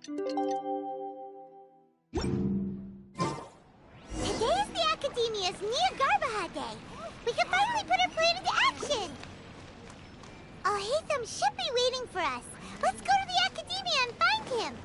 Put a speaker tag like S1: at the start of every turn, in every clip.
S1: Today is the Academia's Nia Garbaha Day. We can finally put our plan into action. Alhaitham should be waiting for us. Let's go to the Academia and find him.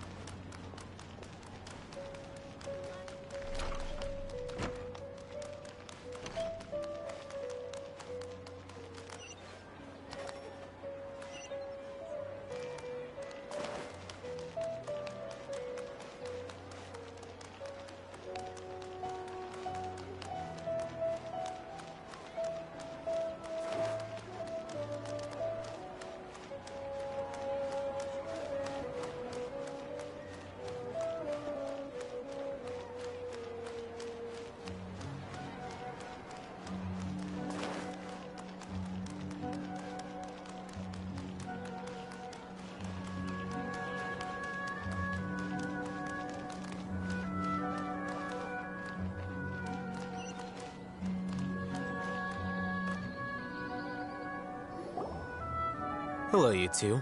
S2: Hello, you two.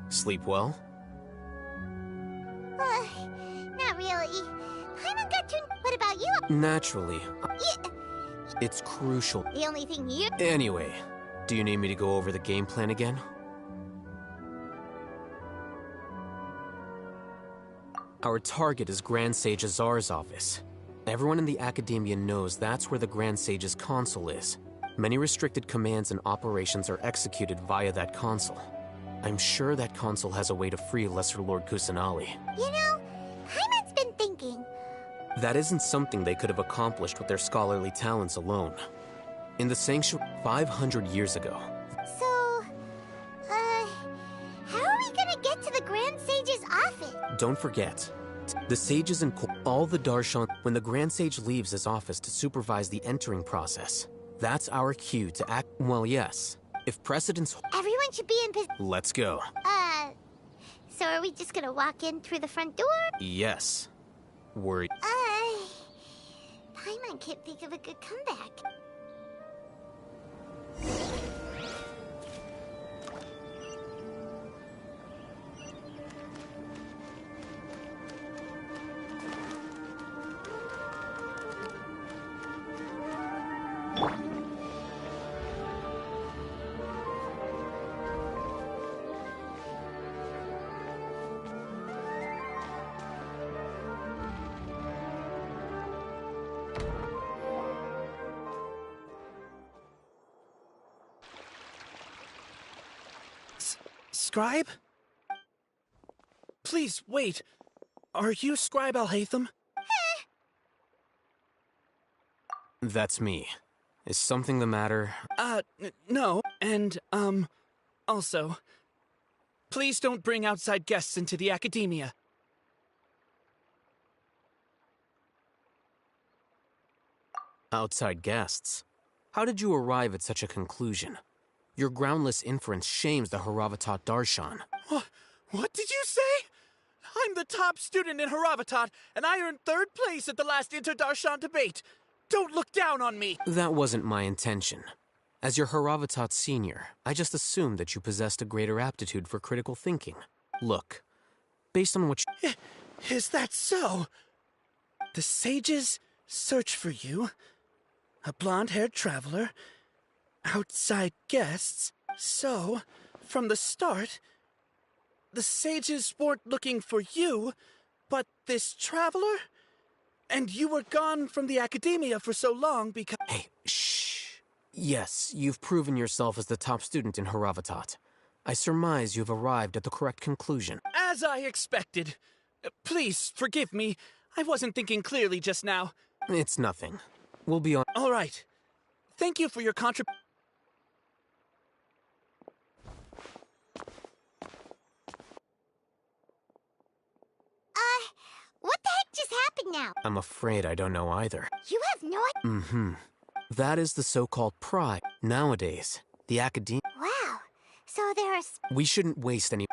S2: Sleep well?
S1: Not really. Paimon got to... What about you?
S2: Naturally. It's crucial.
S1: The only thing you...
S2: Anyway, do you need me to go over the game plan again? Our target is Grand Sage Azar's office. Everyone in the Academia knows that's where the Grand Sage's console is. Many restricted commands and operations are executed via that console. I'm sure that console has a way to free Lesser Lord Kusanali.
S1: You know, Paimon's been thinking.
S2: That isn't something they could have accomplished with their scholarly talents alone. In the Sanctuary 500 years ago.
S1: So, how are we gonna get to the Grand Sage's office?
S2: Don't forget, the sages and all the Darshan. When the Grand Sage leaves his office to supervise the entering process, that's our cue to act. Well, yes. If precedence...
S1: Everyone should be in position.
S2: Let's go.
S1: So are we just gonna walk in through the front door?
S2: Yes. We're...
S1: Paimon can't think of a good comeback.
S3: Scribe? Please, wait. Are you Scribe Alhaitham?
S2: That's me. Is something the matter?
S3: No. And, also, please don't bring outside guests into the Academia.
S2: Outside guests? How did you arrive at such a conclusion? Your groundless inference shames the Haravatat Darshan.
S3: What did you say? I'm the top student in Haravatat, and I earned 3rd place at the last Inter-Darshan debate. Don't look down on me!
S2: That wasn't my intention. As your Haravatat senior, I just assumed that you possessed a greater aptitude for critical thinking. Look, based on what you...
S3: Is that so? The sages search for you, a blonde-haired traveler, outside guests. So, from the start, the sages weren't looking for you, but this traveler? And you were gone from the Academia for so long because...
S2: Hey, shh. Yes, you've proven yourself as the top student in Haravatat. I surmise you've arrived at the correct conclusion.
S3: As I expected. Please, forgive me. I wasn't thinking clearly just now.
S2: It's nothing. We'll be on...
S3: All right. Thank you for your contribution.
S1: What the heck just happened now?
S2: I'm afraid I don't know either.
S1: You have no idea?
S2: Mm-hmm. That is the so-called pride. Nowadays, the Academia...
S1: Wow. So there's...
S2: We shouldn't waste any...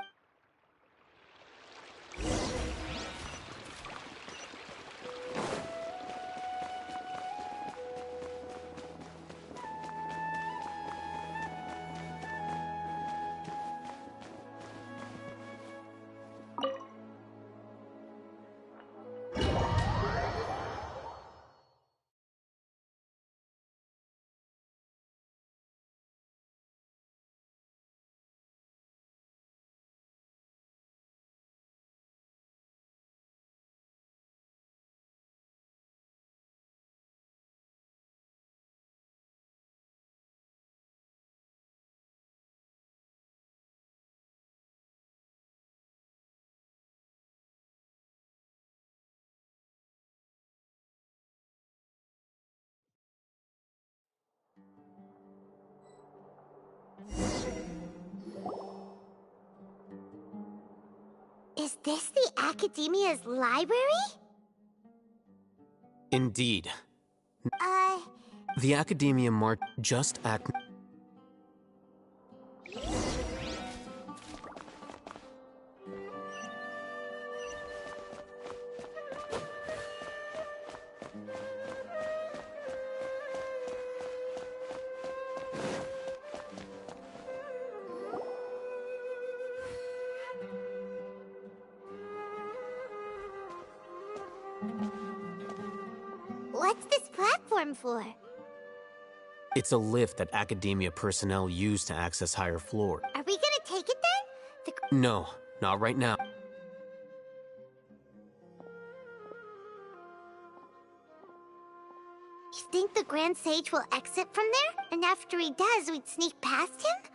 S1: this the Academia's library?
S2: Indeed.
S1: Uh...
S2: The Academia marked just at...
S1: What's this platform for?
S2: It's a lift that Academia personnel use to access higher floor.
S1: Are we gonna take it then?
S2: No, not right now.
S1: You think the Grand Sage will exit from there? And after he does, we'd sneak past him?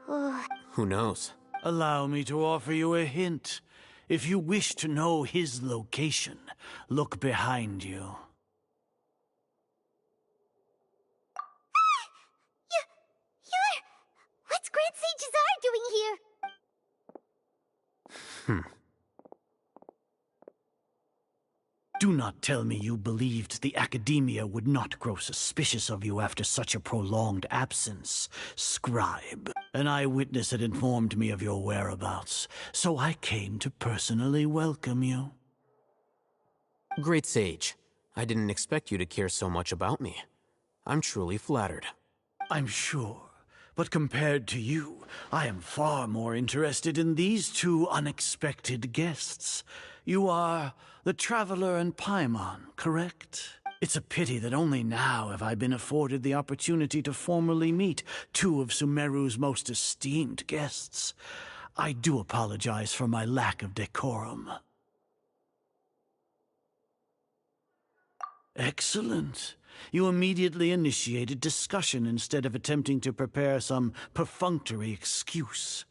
S1: Oh.
S2: Who knows?
S4: Allow me to offer you a hint. If you wish to know his location, look behind you.
S1: What's Grand Sage Azar doing here?
S4: Do not tell me you believed the Academia would not grow suspicious of you after such a prolonged absence, scribe. An eyewitness had informed me of your whereabouts, so I came to personally welcome you.
S2: Great Sage, I didn't expect you to care so much about me. I'm truly flattered.
S4: I'm sure. But compared to you, I am far more interested in these two unexpected guests. You are the Traveler and Paimon, correct? It's a pity that only now have I been afforded the opportunity to formally meet two of Sumeru's most esteemed guests. I do apologize for my lack of decorum. Excellent. You immediately initiated discussion instead of attempting to prepare some perfunctory excuse.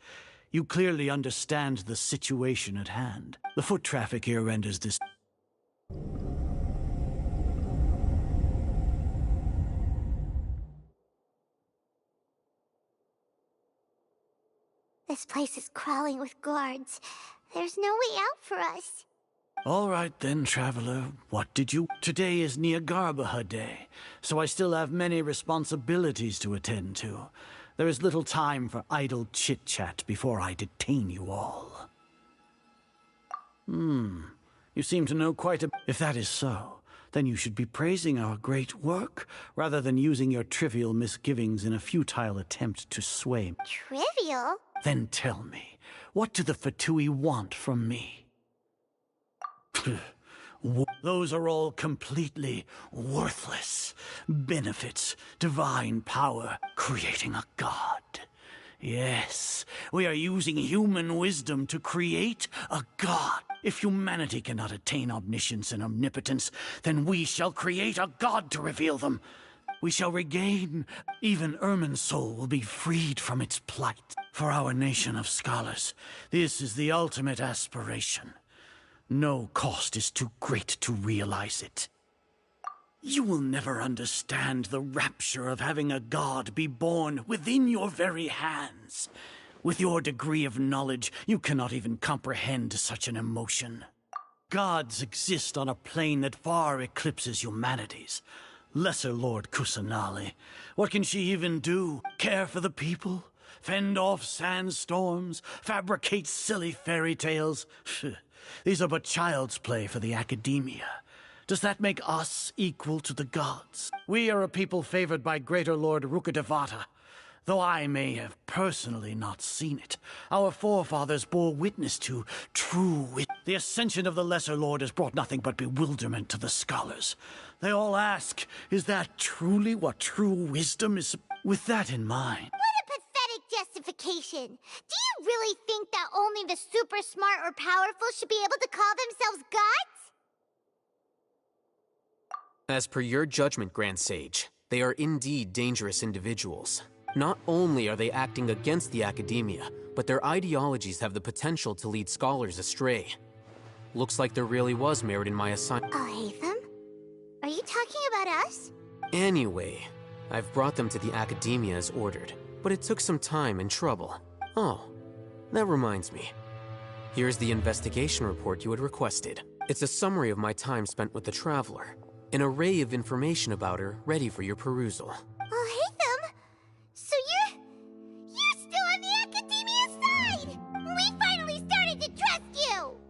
S4: You clearly understand the situation at hand. The foot traffic here renders this...
S1: This place is crawling with guards. There's no way out for us.
S4: All right then, Traveler. What did you... Today is Niagarbaha Day, so I still have many responsibilities to attend to. There is little time for idle chit-chat before I detain you all. You seem to know quite a... If that is so, then you should be praising our great work, rather than using your trivial misgivings in a futile attempt to sway me.
S1: Trivial?
S4: Then tell me, what do the Fatui want from me? Those are all completely worthless. Benefits, divine power, creating a god. Yes, we are using human wisdom to create a god. If humanity cannot attain omniscience and omnipotence, then we shall create a god to reveal them. We shall regain. Even Ermin's soul will be freed from its plight. For our nation of scholars, this is the ultimate aspiration. No cost is too great to realize it. You will never understand the rapture of having a god be born within your very hands. With your degree of knowledge, you cannot even comprehend such an emotion. Gods exist on a plane that far eclipses humanity's. Lesser Lord Kusanali, what can she even do? Care for the people? Fend off sandstorms? Fabricate silly fairy tales? These are but child's play for the Academia. Does that make us equal to the gods? We are a people favored by Greater Lord Rukadevata. Though I may have personally not seen it, our forefathers bore witness to true wit. The ascension of the Lesser Lord has brought nothing but bewilderment to the scholars. They all ask, is that truly what true wisdom is? With that in mind...
S1: What a pathetic justification! Do you really think that only the super smart or powerful should be able to call themselves gods?
S2: As per your judgment, Grand Sage, they are indeed dangerous individuals. Not only are they acting against the Academia, but their ideologies have the potential to lead scholars astray. Looks like there really was merit in my assignment.
S1: Oh, Aetham? Are you talking about us?
S2: Anyway, I've brought them to the Academia as ordered, but it took some time and trouble. Oh, that reminds me. Here's the investigation report you had requested. It's a summary of my time spent with the Traveler. An array of information about her ready for your perusal.
S1: Oh, Hatham! So you're still on the Academia side! We finally started to trust you!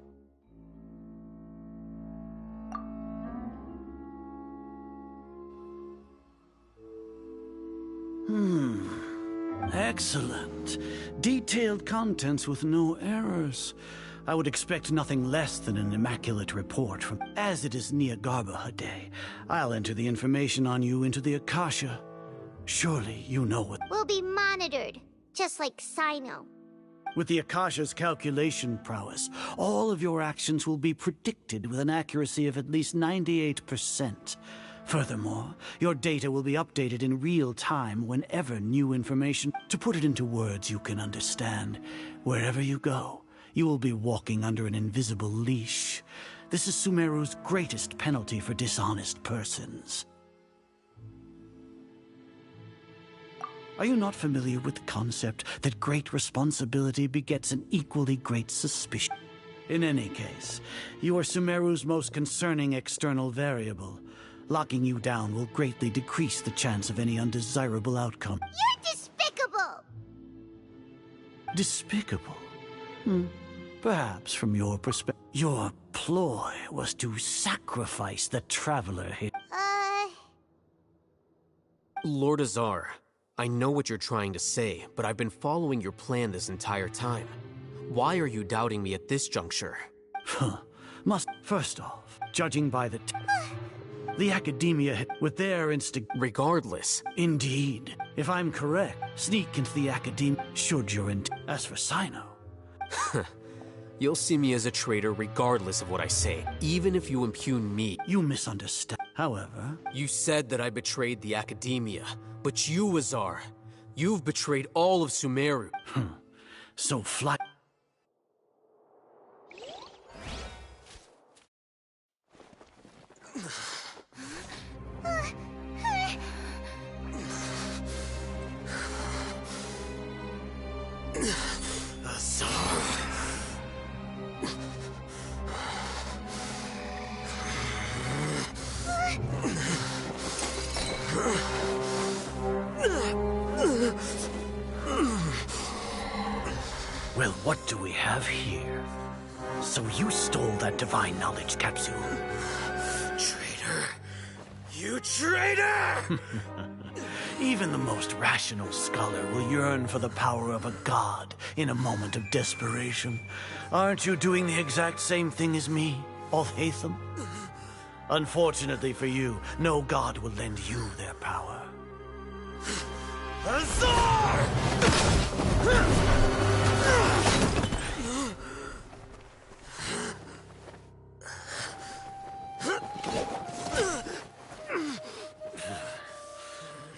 S4: Excellent. Detailed contents with no errors. I would expect nothing less than an immaculate report from... As it is Niagarba Day, I'll enter the information on you into the Akasha. Surely you know what...
S1: We'll be monitored, just like Sino.
S4: With the Akasha's calculation prowess, all of your actions will be predicted with an accuracy of at least 98%. Furthermore, your data will be updated in real time whenever new information... To put it into words you can understand, wherever you go, you will be walking under an invisible leash. This is Sumeru's greatest penalty for dishonest persons. Are you not familiar with the concept that great responsibility begets an equally great suspicion? In any case, you are Sumeru's most concerning external variable. Locking you down will greatly decrease the chance of any undesirable outcome.
S1: You're despicable!
S4: Despicable? Perhaps from your perspective. Your ploy was to sacrifice the Traveler here.
S2: Lord Azar, I know what you're trying to say, but I've been following your plan this entire time. Why are you doubting me at this juncture?
S4: First off, judging by the Academia with their
S2: Regardless.
S4: Indeed. If I'm correct, sneak into the Academia should your As for Sino...
S2: You'll see me as a traitor regardless of what I say, even if you impugn me.
S4: You misunderstand. However...
S2: You said that I betrayed the Academia, but you, Azar, you've betrayed all of Sumeru.
S4: So fly... Well, what do we have here? So you stole that divine knowledge capsule.
S2: Traitor! You traitor!
S4: Even the most rational scholar will yearn for the power of a god in a moment of desperation. Aren't you doing the exact same thing as me, Alhaitham? Unfortunately for you, no god will lend you their power. Azar!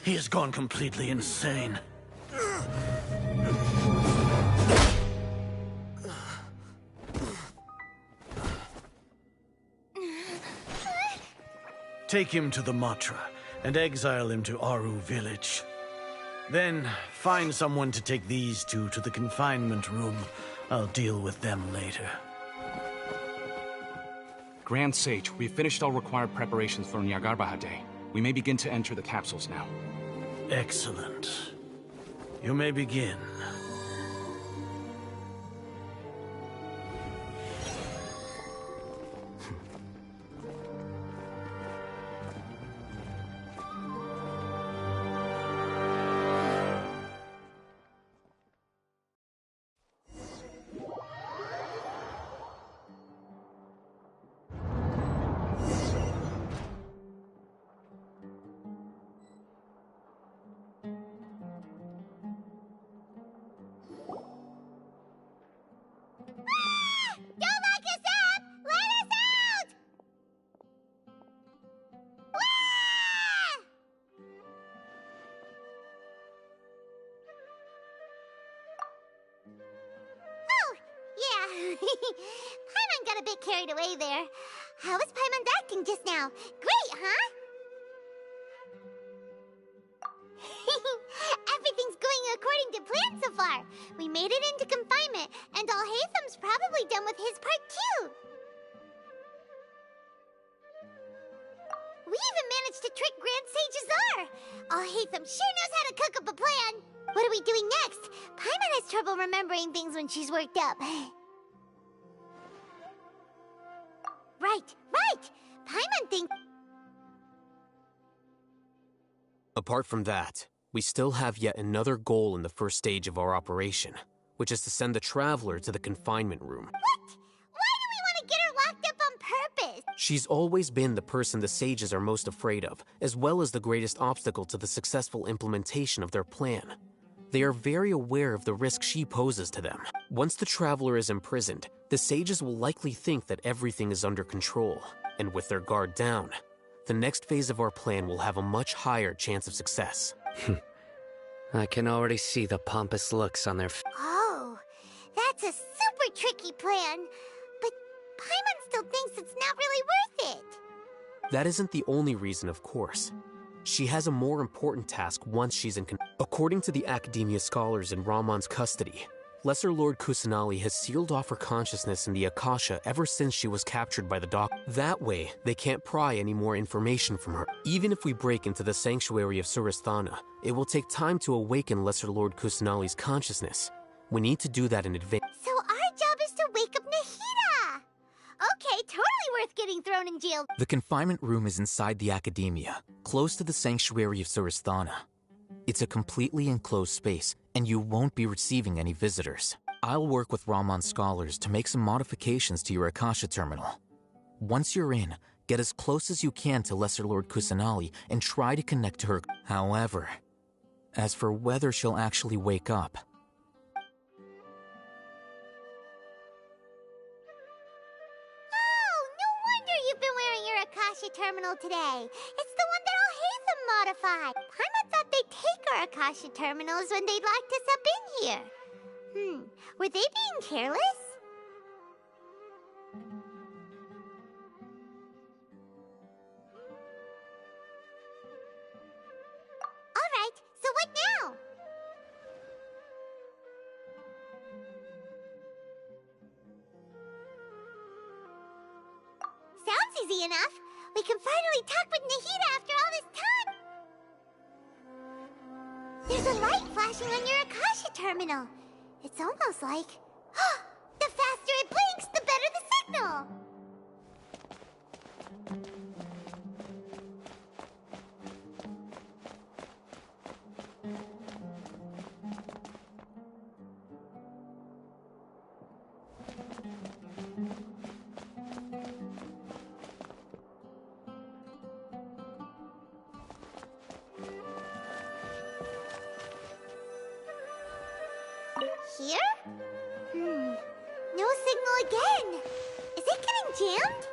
S4: He has gone completely insane. Take him to the Matra and exile him to Aru village. Then find someone to take these two to the confinement room. I'll deal with them later.
S5: Grand Sage, we've finished all required preparations for Niagarba Day. We may begin to enter the capsules now.
S4: Excellent. You may begin.
S1: Don't lock us up! Let us out! Oh, yeah. Paimon got a bit carried away there. How was Paimon acting just now? Great, huh? Everything's going according to plan so far. We made it into confinement, and Alhaitham's probably done with his part too. We even managed to trick Grand Sage Azar. Alhaitham sure knows how to cook up a plan. What are we doing next? Paimon has trouble remembering things when she's worked up. Right. Paimon thinks...
S2: Apart from that, we still have yet another goal in the first stage of our operation, which is to send the Traveler to the confinement room.
S1: What? Why do we want to get her locked up on purpose?
S2: She's always been the person the sages are most afraid of, as well as the greatest obstacle to the successful implementation of their plan. They are very aware of the risk she poses to them. Once the Traveler is imprisoned, the sages will likely think that everything is under control, and with their guard down, the next phase of our plan will have a much higher chance of success.
S6: I can already see the pompous looks on their
S1: Oh, that's a super tricky plan. But Paimon still thinks it's not really worth it.
S2: That isn't the only reason, of course. She has a more important task once she's in According to the Academia scholars in Ramon's custody, Lesser Lord Kusanali has sealed off her consciousness in the Akasha ever since she was captured by the Doctor. That way, they can't pry any more information from her. Even if we break into the sanctuary of Suristhana, it will take time to awaken Lesser Lord Kusanali's consciousness. We need to do that in advance.
S1: So our job is to wake up Nahida! Okay, totally worth getting thrown in jail.
S7: The confinement room is inside the Academia, close to the sanctuary of Suristhana. It's a completely enclosed space, and you won't be receiving any visitors. I'll work with Ramon's scholars to make some modifications to your Akasha terminal. Once you're in, get as close as you can to Lesser Lord Kusanali and try to connect to her. However, as for whether she'll actually wake up,
S1: Akasha terminal today. It's the one that Alhaitham modified. Paimon thought they'd take our Akasha terminals when they'd locked us up in here. Were they being careless? Alright, so what now? Sounds easy enough. We can finally talk with Nahida after all this time. There's a light flashing on your Akasha terminal. It's almost like... the faster it blinks, the better the signal! Here? No signal again. Is it getting jammed?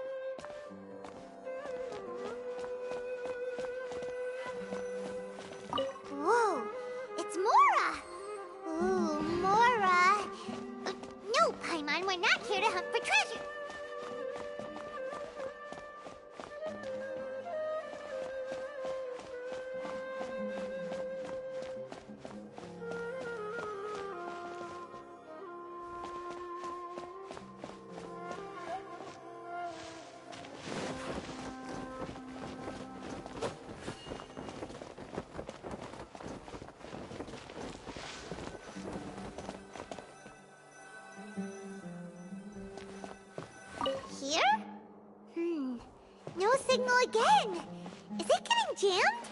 S1: Whoa, it's Mora! Ooh, Mora! No, Paimon, we're not here to hunt for treasure. Here? No signal again. Is it getting jammed?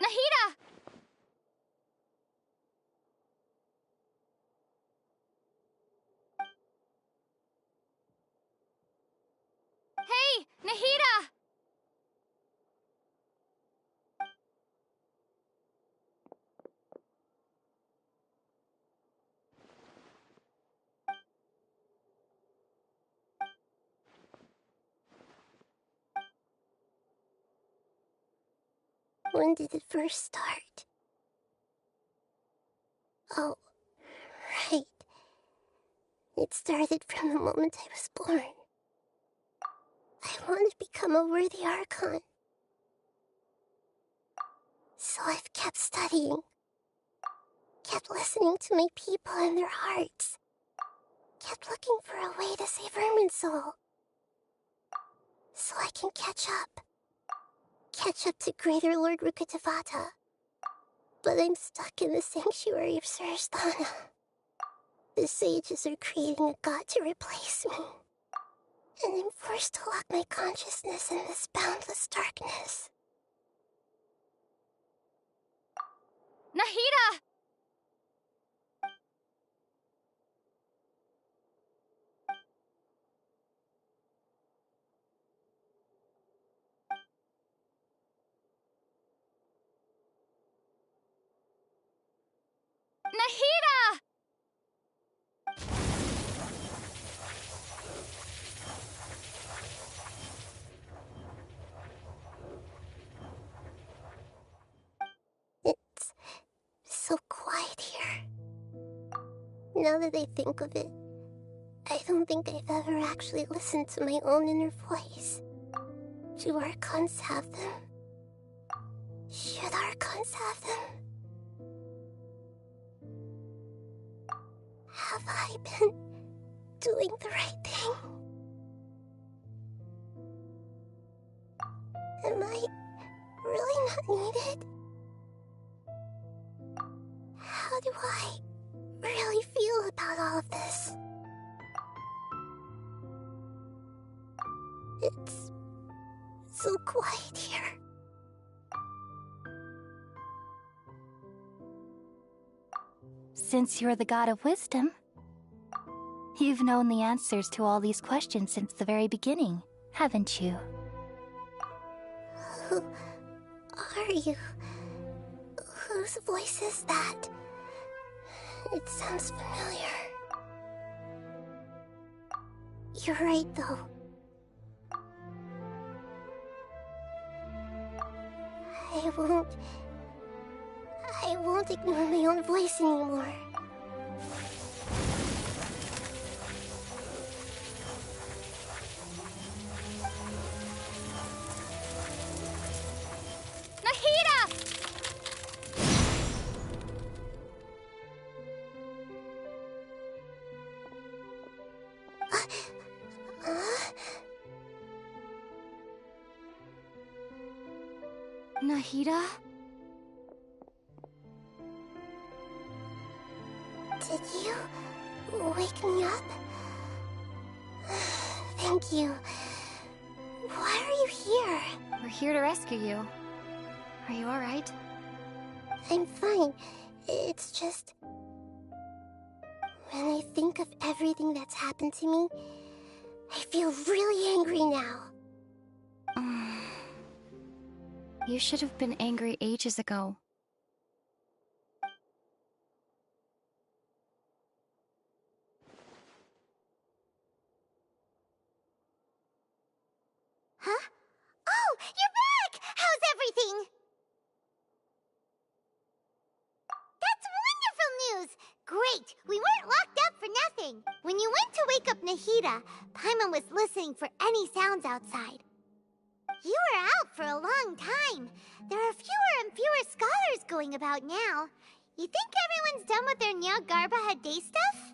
S1: Nahida! Hey, Nahida!
S8: When did it first start? Oh, right. It started from the moment I was born. I want to become a worthy Archon. So I've kept studying. Kept listening to my people and their hearts. Kept looking for a way to save Irminsul. So I can catch up. Catch up to Greater Lord Rukkhadevata. But I'm stuck in the sanctuary of Surasthana. The sages are creating a god to replace me. And I'm forced to lock my consciousness in this boundless darkness.
S1: Nahida! Nahida!
S8: It's so quiet here. Now that I think of it, I don't think I've ever actually listened to my own inner voice. Do Archons have them? Should Archons have them? Have I been doing the right thing? Am I really not needed? How do I really feel about all of this? It's so quiet here.
S9: Since you're the god of wisdom, you've known the answers to all these questions since the very beginning, haven't you?
S8: Who are you? Whose voice is that? It sounds familiar. You're right, though. I won't ignore my own voice anymore.
S1: Nahida! Nahida?
S8: Did you wake me up? Thank you. Why are you here?
S9: We're here to rescue you. Are you alright?
S8: I'm fine. It's just... when I think of everything that's happened to me, I feel really angry now.
S9: You should have been angry ages ago.
S1: Huh? Oh, you're back! How's everything? That's wonderful news! Great! We weren't locked up for nothing. When you went to wake up Nahida, Paimon was listening for any sounds outside. You were out for a long time. There are fewer and fewer scholars going about now. You think everyone's done with their Nyagarbha Day stuff?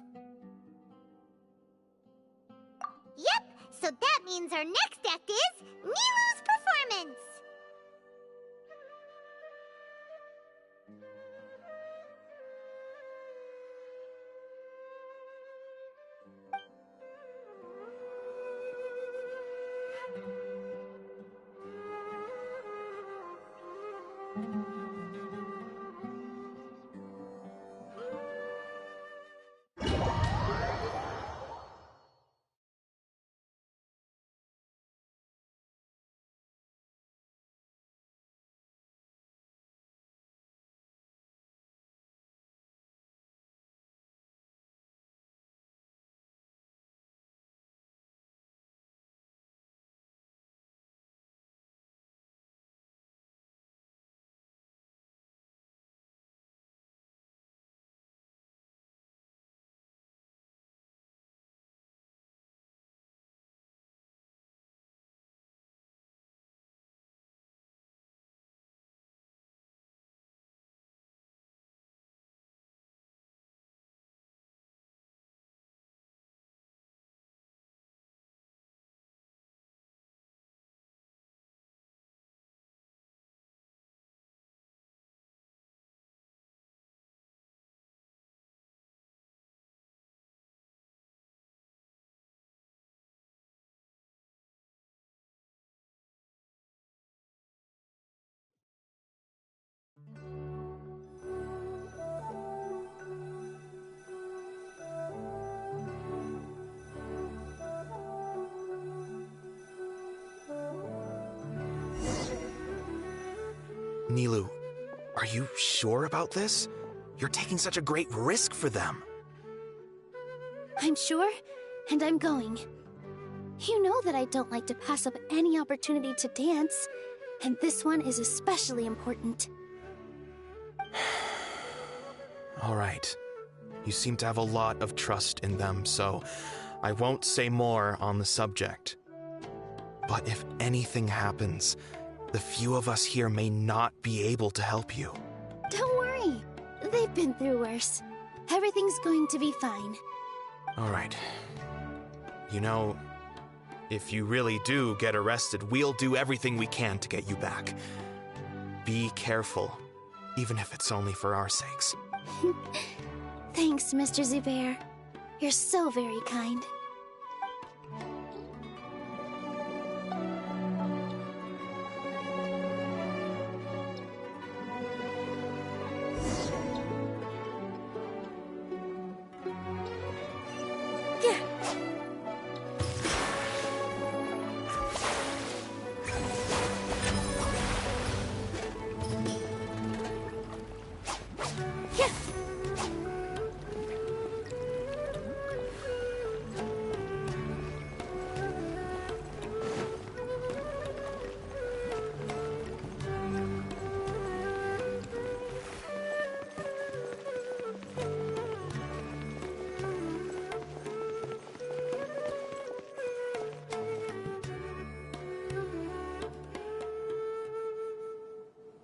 S1: Yep, so that means our next act is Nilou's performance!
S10: Nilu, are you sure about this? You're taking such a great risk for them.
S11: I'm sure, and I'm going. You know that I don't like to pass up any opportunity to dance, and this one is especially important.
S10: All right. You seem to have a lot of trust in them, so I won't say more on the subject. But if anything happens, the few of us here may not be able to help you.
S11: Don't worry. They've been through worse. Everything's going to be fine.
S10: All right. You know, if you really do get arrested, we'll do everything we can to get you back. Be careful, even if it's only for our sakes.
S11: Thanks, Mr. Zubair. You're so very kind.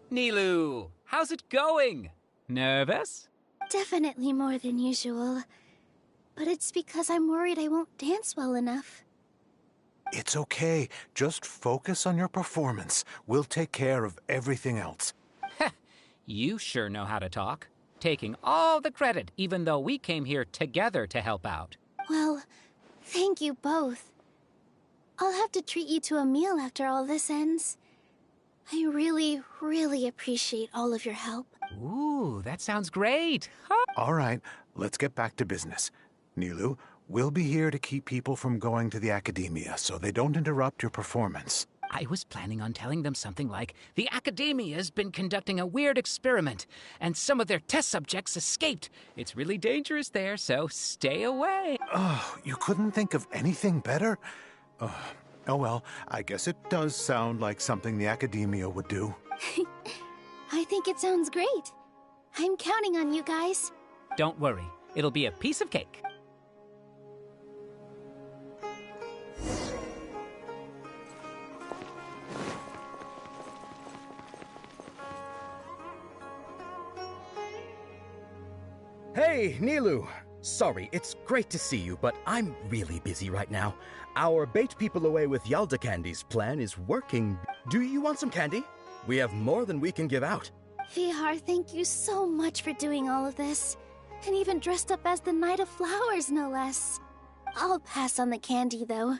S12: Nilu, how's it going? Nervous?
S11: Definitely more than usual. But it's because I'm worried I won't dance well enough.
S13: It's okay. Just focus on your performance. We'll take care of everything else.
S12: You sure know how to talk. Taking all the credit, even though we came here together to help out.
S11: Well, thank you both. I'll have to treat you to a meal after all this ends. I really, really appreciate all of your help.
S12: Ooh, that sounds great.
S13: All right, let's get back to business. Nilu, we'll be here to keep people from going to the academia so they don't interrupt your performance.
S12: I was planning on telling them something like, the academia's been conducting a weird experiment, and some of their test subjects escaped. It's really dangerous there, so stay away.
S13: Oh, you couldn't think of anything better? Oh well, I guess it does sound like something the academia would do.
S11: I think it sounds great. I'm counting on you guys.
S12: Don't worry, it'll be a piece of cake.
S14: Hey, Nilu! Sorry, it's great to see you, but I'm really busy right now. Our Bait People Away with Yalda Candies plan is working. Do you want some candy? We have more than we can give out.
S11: Vihar, thank you so much for doing all of this. And even dressed up as the Knight of Flowers, no less. I'll pass on the candy, though.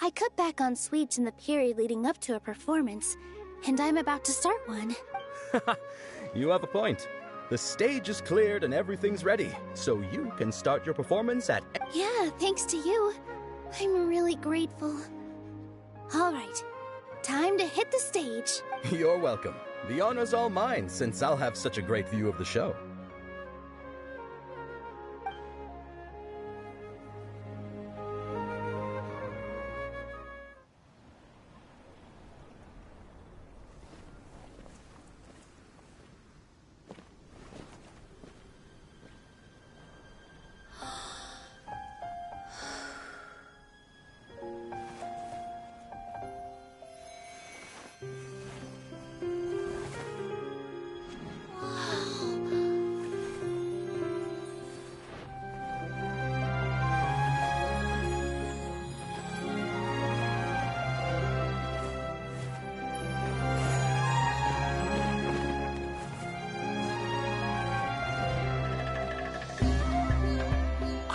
S11: I cut back on sweets in the period leading up to a performance, and I'm about to start one.
S14: You have a point. The stage is cleared and everything's ready, so you can start your performance at...
S11: Yeah, thanks to you. I'm really grateful. All right, time to hit the stage.
S14: You're welcome. The honor's all mine, since I'll have such a great view of the show.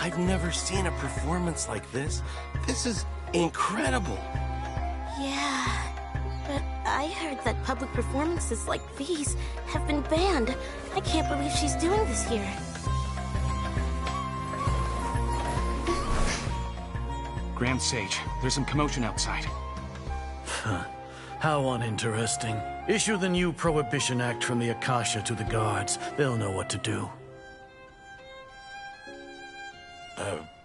S15: I've never seen a performance like this. This is incredible.
S8: Yeah, but I heard that public performances like these have been banned. I can't believe she's doing this here.
S5: Grand Sage, there's some commotion outside.
S4: How uninteresting. Issue the new Prohibition Act from the Akasha to the guards. They'll know what to do.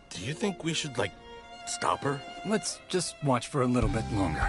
S15: Do you think we should, like, stop her?
S16: Let's just watch for a little bit longer.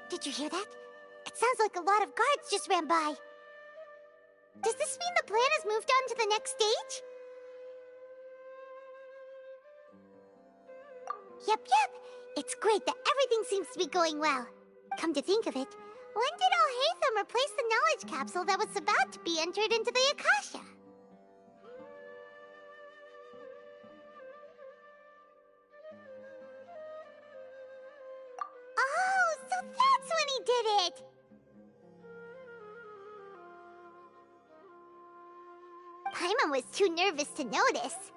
S1: Did you hear that? It sounds like a lot of guards just ran by. Does this mean the plan has moved on to the next stage? Yep. It's great that everything seems to be going well. Come to think of it, when did Alhaitham replace the knowledge capsule that was about to be entered into the Akasha? Oh, so that's when he did it! Paimon was too nervous to notice.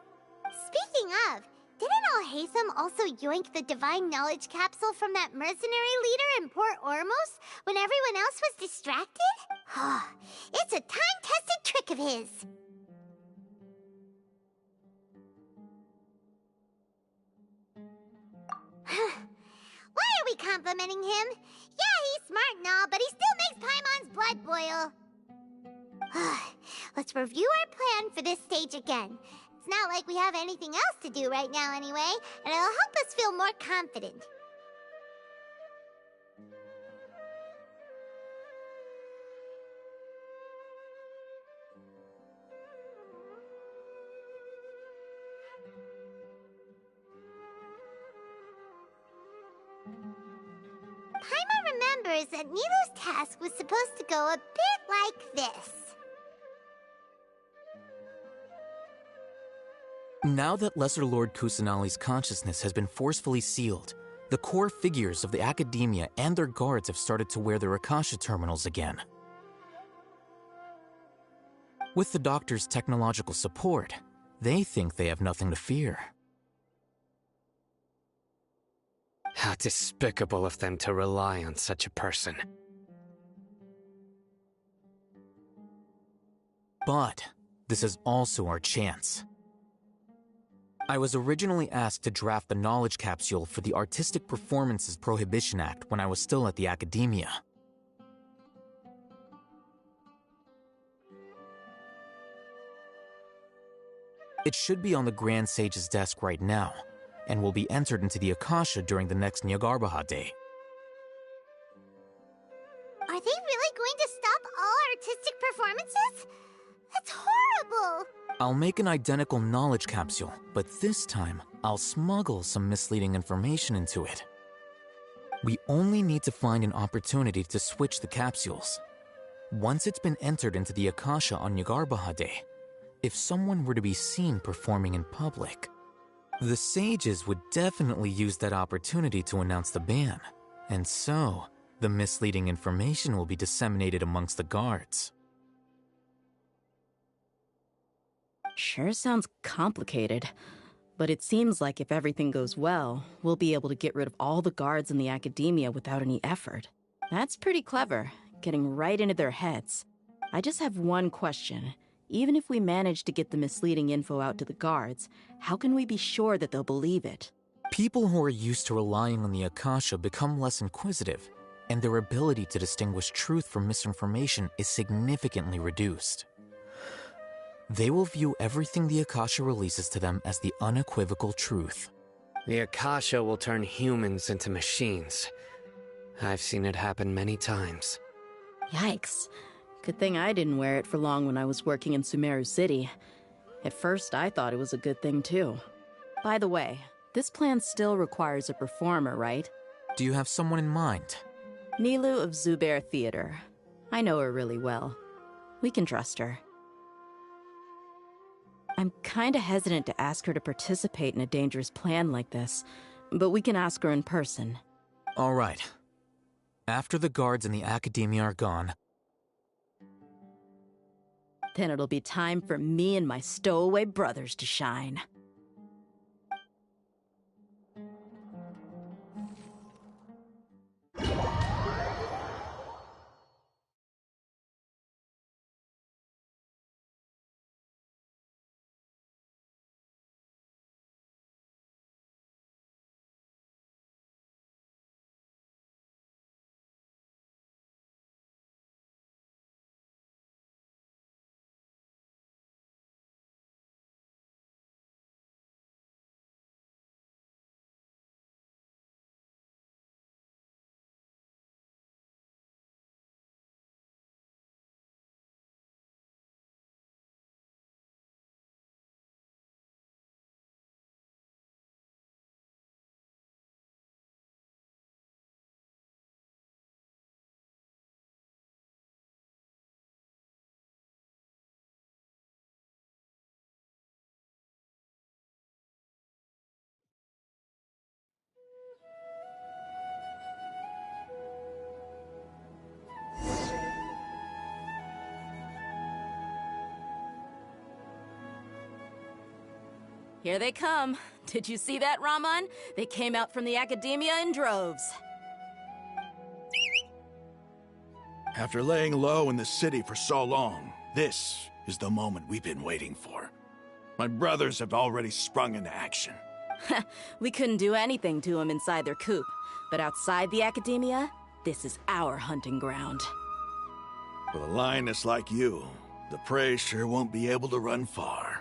S1: Speaking of, didn't Alhaitham also yoink the divine knowledge capsule from that mercenary leader in Port Ormos when everyone else was distracted? It's a time-tested trick of his. Why are we complimenting him? Yeah, he's smart and all, but he still makes Paimon's blood boil. Let's review our plan for this stage again. It's not like we have anything else to do right now anyway, and it'll help us feel more confident. Paimon remembers that Nilou's task was supposed to go a bit like this.
S7: Now that Lesser Lord Kusanali's consciousness has been forcefully sealed, the core figures of the academia and their guards have started to wear their Akasha terminals again. With the doctor's technological support, they think they have nothing to fear.
S6: How despicable of them to rely on such a person.
S7: But this is also our chance. I was originally asked to draft the knowledge capsule for the Artistic Performances Prohibition Act when I was still at the academia. It should be on the Grand Sage's desk right now, and will be entered into the Akasha during the next Nyargarbaha Day.
S1: Are they really going to stop all artistic performances? That's horrible!
S7: I'll make an identical knowledge capsule, but this time, I'll smuggle some misleading information into it. We only need to find an opportunity to switch the capsules. Once it's been entered into the Akasha on Nyargarbaha Day, if someone were to be seen performing in public, the sages would definitely use that opportunity to announce the ban, and so The misleading information will be disseminated amongst the guards.
S17: Sure sounds complicated, but it seems like if everything goes well, we'll be able to get rid of all the guards in the academia without any effort. That's pretty clever, getting right into their heads. I just have one question. Even if we manage to get the misleading info out to the guards, how can we be sure that they'll believe it?
S7: People who are used to relying on the Akasha become less inquisitive, and their ability to distinguish truth from misinformation is significantly reduced. They will view everything the Akasha releases to them as the unequivocal truth.
S6: The Akasha will turn humans into machines. I've seen it happen many times.
S17: Yikes. Good thing I didn't wear it for long when I was working in Sumeru City. At first, I thought it was a good thing too. By the way, this plan still requires a performer, right?
S7: Do you have someone in mind?
S17: Nilu of Zubair Theater. I know her really well. We can trust her. I'm kinda hesitant to ask her to participate in a dangerous plan like this, but we can ask her in person.
S7: All right. After the guards in the academia are gone,
S17: then it'll be time for me and my stowaway brothers to shine. Here they come. Did you see that, Raman? They came out from the academia in droves.
S18: After laying low in the city for so long, this is the moment we've been waiting for. My brothers have already sprung into action.
S17: We couldn't do anything to them inside their coop, but outside the academia, this is our hunting ground.
S18: With a lioness like you, the prey sure won't be able to run far.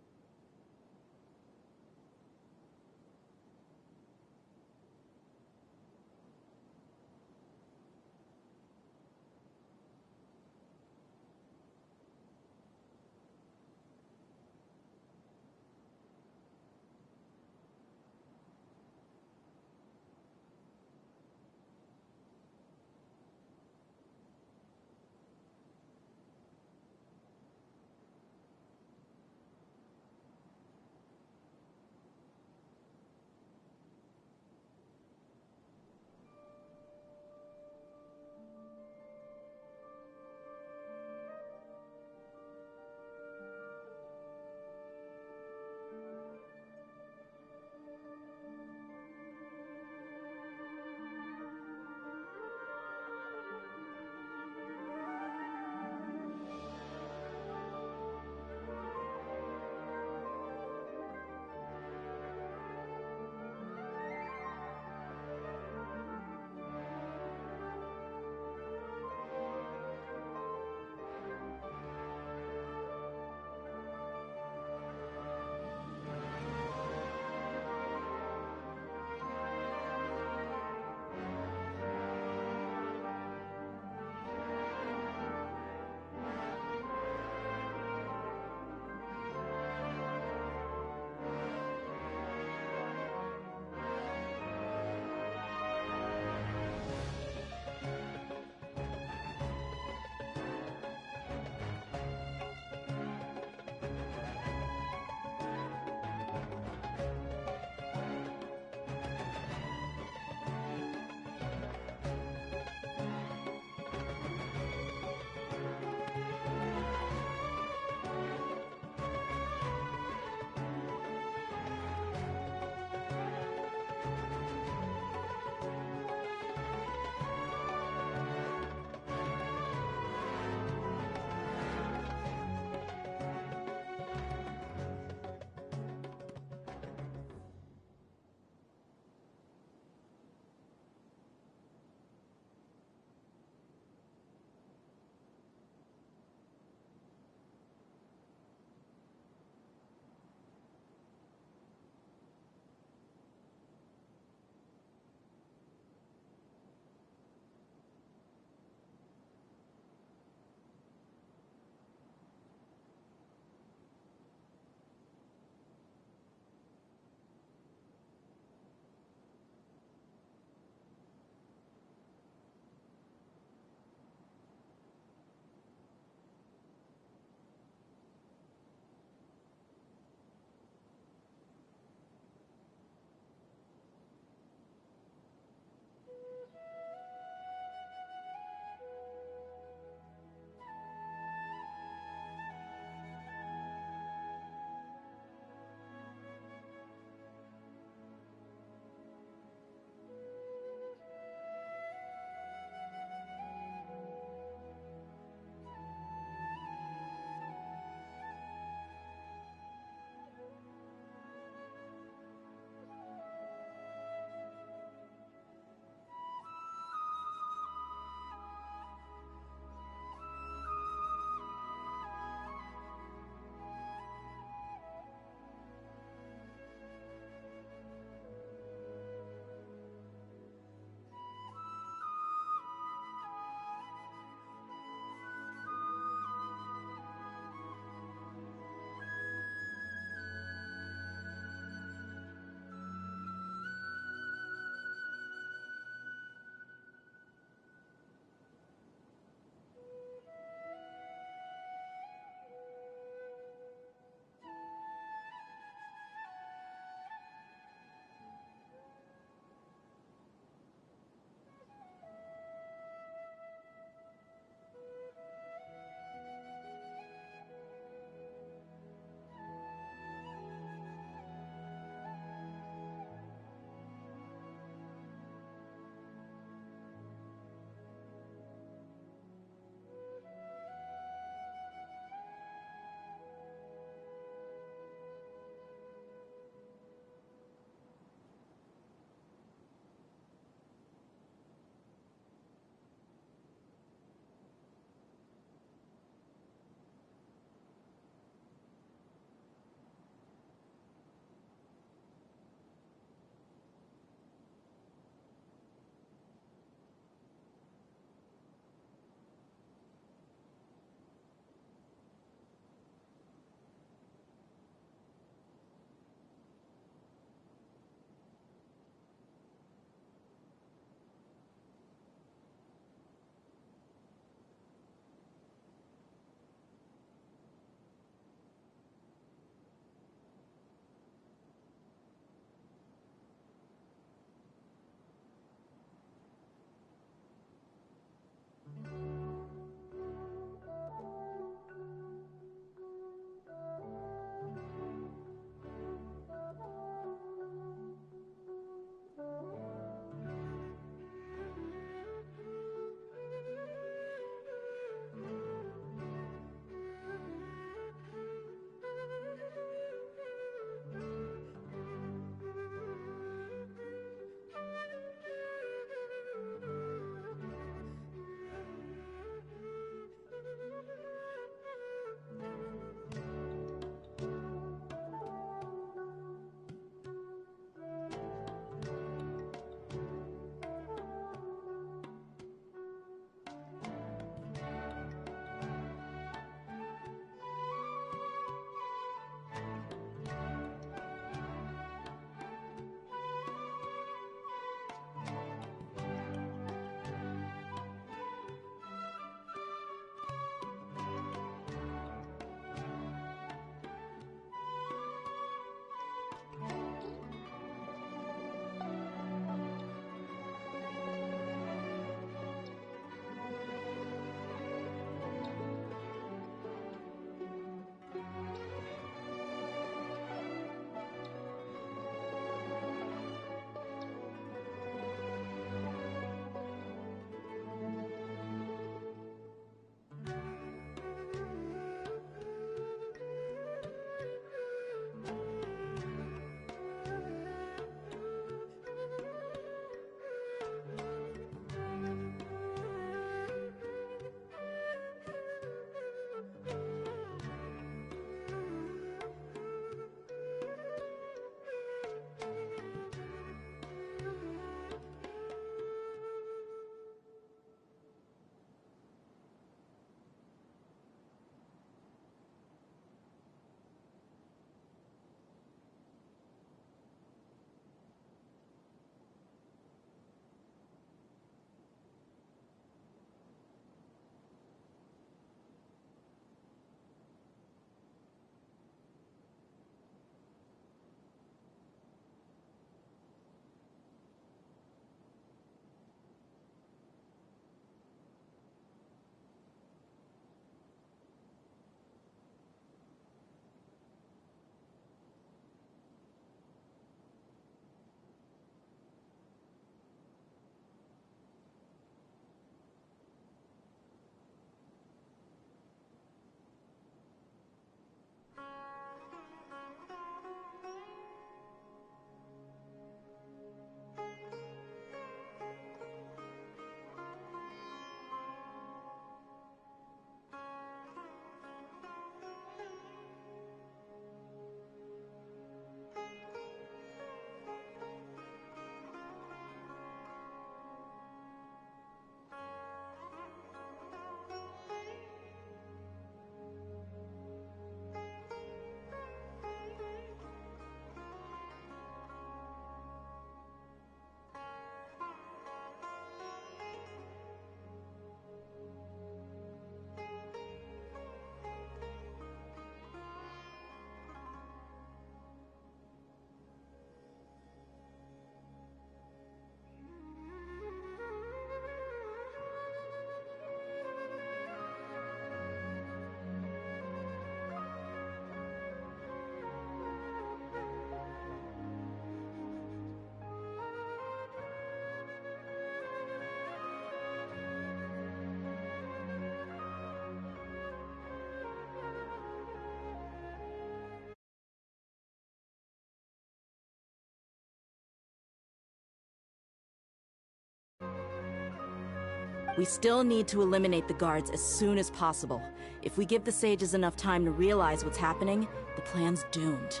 S17: We still need to eliminate the guards as soon as possible. If we give the sages enough time to realize what's happening, the plan's doomed.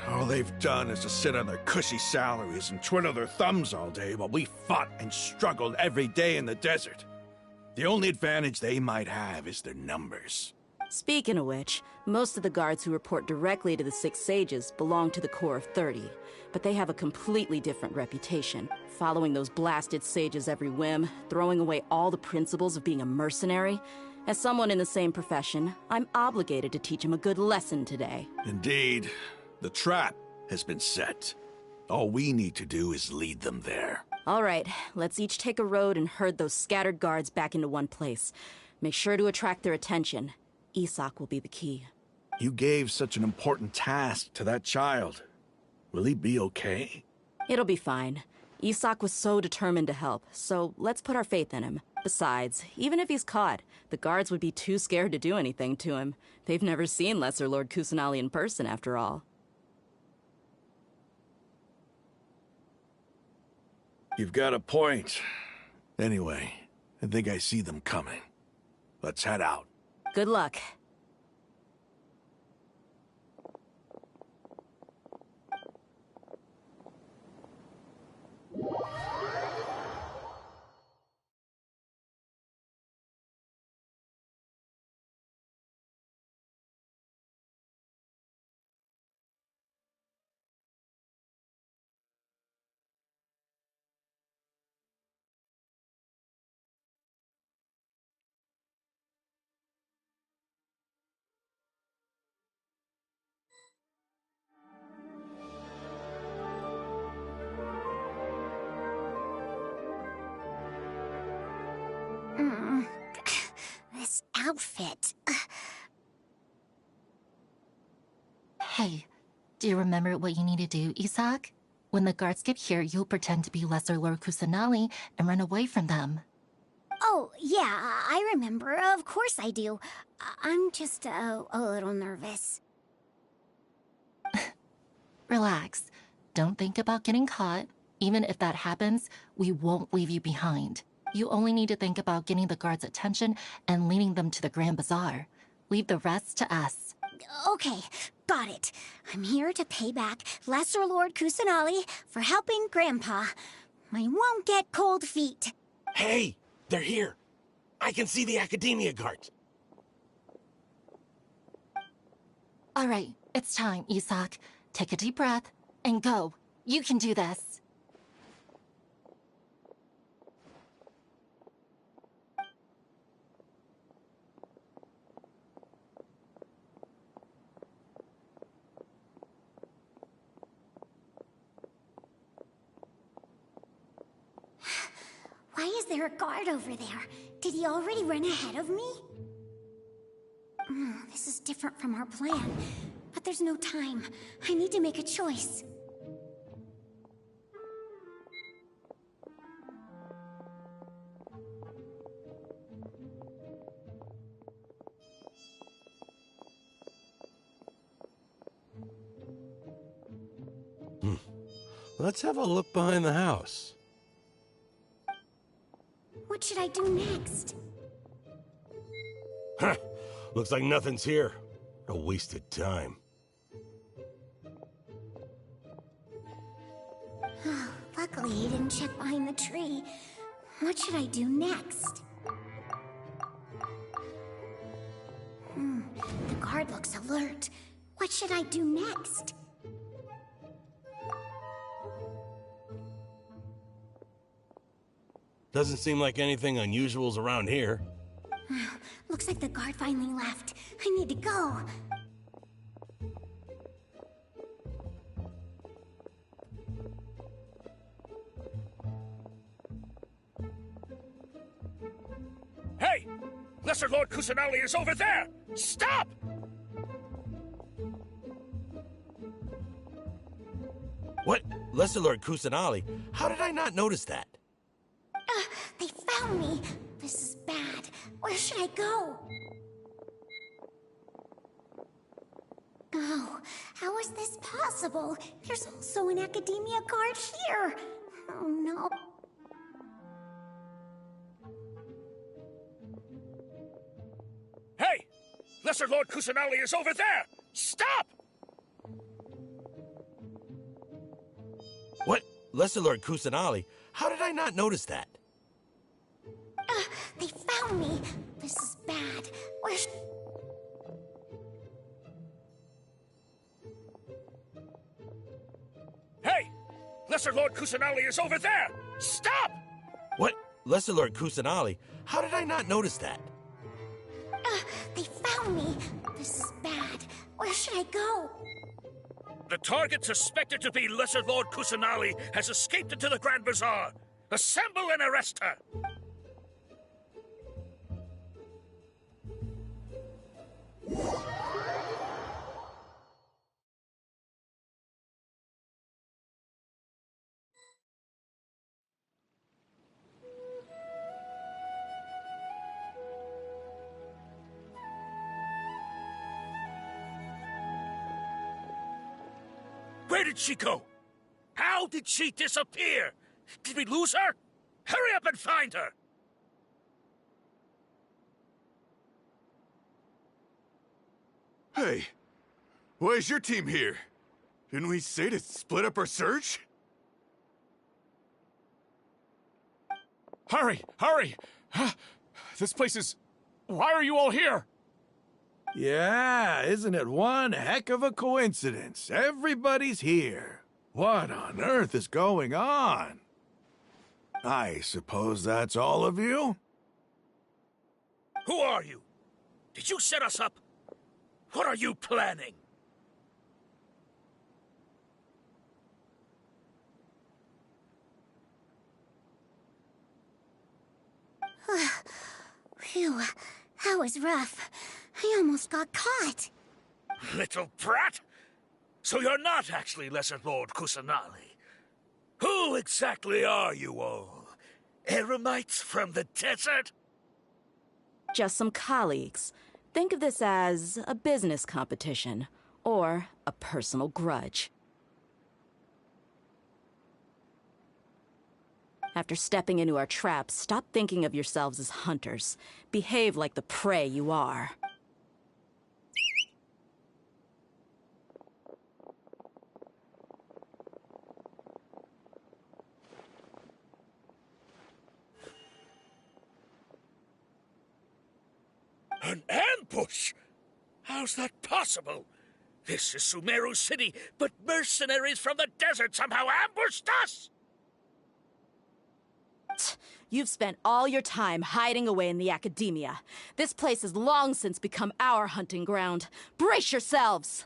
S18: All they've done is to sit on their cushy salaries and twiddle their thumbs all day while we fought and struggled every day in the desert. The only advantage they might have is their numbers.
S17: Speaking of which, most of the guards who report directly to the Six Sages belong to the Corps of 30, but they have a completely different reputation, following those blasted sages every whim, throwing away all the principles of being a mercenary. As someone in the same profession, I'm obligated to teach them a good lesson today.
S18: Indeed. The trap has been set. All we need to do is lead them there.
S17: All right, let's each take a road and herd those scattered guards back into one place. Make sure to attract their attention. Isak will be the key.
S18: You gave such an important task to that child. Will he be okay?
S17: It'll be fine. Isak was so determined to help, so let's put our faith in him. Besides, even if he's caught, the guards would be too scared to do anything to him. They've never seen Lesser Lord Kusanali in person, after all.
S18: You've got a point. Anyway, I think I see them coming. Let's head out.
S17: Good luck.
S1: This outfit.
S19: Hey, do you remember what you need to do, Isak? When the guards get here, you'll pretend to be Lesser Lord Kusanali and run away from them.
S1: Oh, yeah, I remember. Of course I do. I'm just a little nervous.
S19: Relax. Don't think about getting caught. Even if that happens, we won't leave you behind. You only need to think about getting the guards' attention and leading them to the Grand Bazaar. Leave the rest to us.
S1: Okay, got it. I'm here to pay back Lesser Lord Kusanali for helping Grandpa. I won't get cold feet.
S15: Hey, they're here. I can see the Academia guards.
S19: All right, it's time, Isak. Take a deep breath and go. You can do this.
S1: Why is there a guard over there? Did he already run ahead of me? This is different from our plan. But there's no time. I need to make a choice.
S15: Let's have a look behind the house.
S1: What should I do next?
S15: Huh. Looks like nothing's here. A wasted time.
S1: Luckily, he didn't check behind the tree. What should I do next? The guard looks alert. What should I do next?
S15: Doesn't seem like anything unusual's around here.
S1: Looks like the guard finally left. I need to go.
S20: Hey! Lesser Lord Kusanali is over there! Stop!
S15: What? Lesser Lord Kusanali? How did I not notice that?
S1: They found me. This is bad. Where should I go? Oh, how is this possible? There's also an Academia guard here. Oh no.
S20: Lesser Lord Kusanali is over there! Stop!
S15: What? Lesser Lord Kusanali? How did I not notice that?
S1: They found me. This is bad. Where's...
S20: Hey! Lesser Lord Kusanali is over there! Stop!
S15: What? Lesser Lord Kusanali? How did I not notice that?
S1: They found me. This is bad. Where should I go?
S20: The target suspected to be Lesser Lord Kusanali has escaped into the Grand Bazaar. Assemble and arrest her! Where did she go? How did she disappear? Did we lose her? Hurry up and find her!
S18: Hey, why is your team here? Didn't we say to split up our search?
S20: Hurry! Hurry! This place is... Why are you all here?
S18: Yeah, isn't it one heck of a coincidence? Everybody's here. What on earth is going on? I suppose that's all of you?
S20: Who are you? Did you set us up? What are you planning?
S1: Phew, that was rough. I almost got caught.
S20: Little brat! So you're not actually Lesser Lord Kusanali. Who exactly are you all? Eremites from the desert?
S17: Just some colleagues. Think of this as a business competition, or a personal grudge. After stepping into our traps, stop thinking of yourselves as hunters. Behave like the prey you are.
S20: An ambush? How's that possible? This is Sumeru City, but mercenaries from the desert somehow ambushed us!
S17: You've spent all your time hiding away in the academia. This place has long since become our hunting ground. Brace yourselves!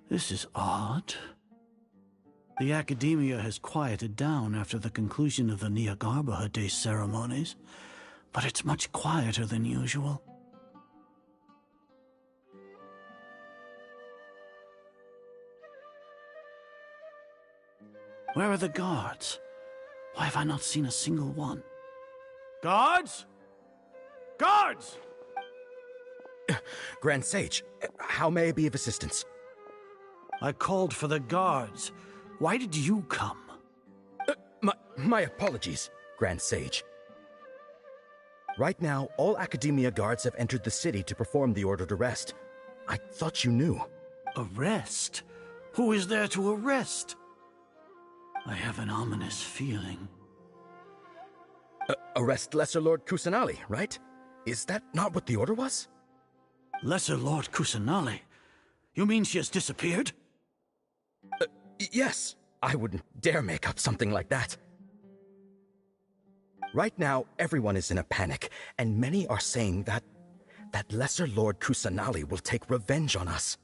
S4: This is odd. The academia has quieted down after the conclusion of the Nyagarbha Day ceremonies, but it's much quieter than usual. Where are the guards? Why have I not seen a single one? Guards? Guards!
S14: Grand Sage, how may I be of assistance?
S4: I called for the guards. Why did you come?
S14: My apologies, Grand Sage. Right now, all Academia guards have entered the city to perform the ordered arrest. I thought you knew.
S4: Arrest? Who is there to arrest? I have an ominous feeling.
S14: Arrest Lesser Lord Kusanali, right? Is that not what the order was?
S4: Lesser Lord Kusanali? You mean she has disappeared?
S14: Yes. I wouldn't dare make up something like that. Right now, everyone is in a panic, and many are saying that Lesser Lord Kusanali will take revenge on us.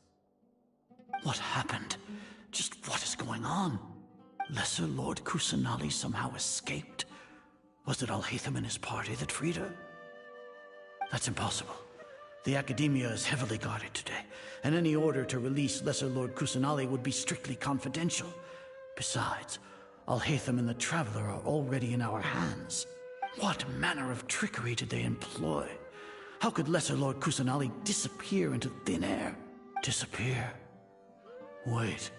S4: What happened? Just what is going on? Lesser Lord Kusanali somehow escaped? Was it Alhaitham and his party that freed her? That's impossible. The Academia is heavily guarded today, and any order to release Lesser Lord Kusanali would be strictly confidential. Besides, Alhaitham and the Traveler are already in our hands. What manner of trickery did they employ? How could Lesser Lord Kusanali disappear into thin air? Disappear? Wait.